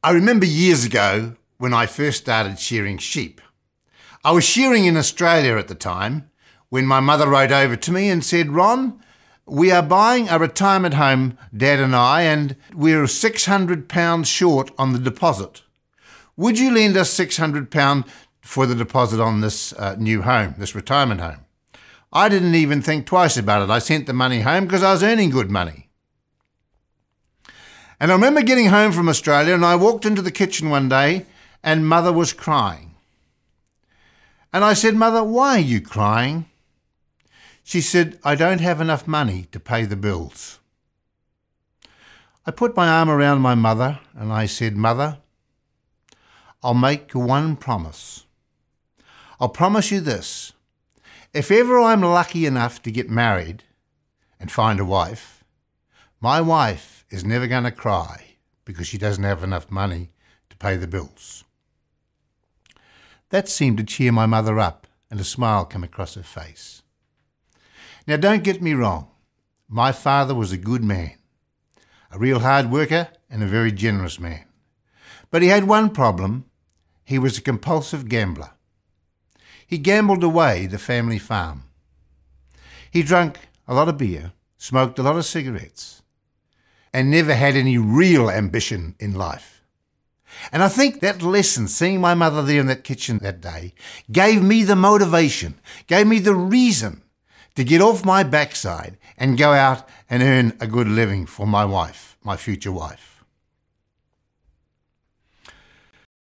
I remember years ago when I first started shearing sheep. I was shearing in Australia at the time when my mother wrote over to me and said, "Ron, we are buying a retirement home, Dad and I, and we're £600 short on the deposit. Would you lend us £600 for the deposit on this new home, this retirement home?" I didn't even think twice about it. I sent the money home because I was earning good money. And I remember getting home from Australia and I walked into the kitchen one day and Mother was crying. And I said, "Mother, why are you crying?" She said, "I don't have enough money to pay the bills." I put my arm around my mother and I said, "Mother, I'll make you one promise. I'll promise you this. If ever I'm lucky enough to get married and find a wife, my wife is never going to cry because she doesn't have enough money to pay the bills." That seemed to cheer my mother up and a smile came across her face. Now don't get me wrong, my father was a good man, a real hard worker and a very generous man. But he had one problem. He was a compulsive gambler. He gambled away the family farm. He drank a lot of beer, smoked a lot of cigarettes, and never had any real ambition in life. And I think that lesson, seeing my mother there in that kitchen that day, gave me the motivation, gave me the reason to get off my backside and go out and earn a good living for my wife, my future wife.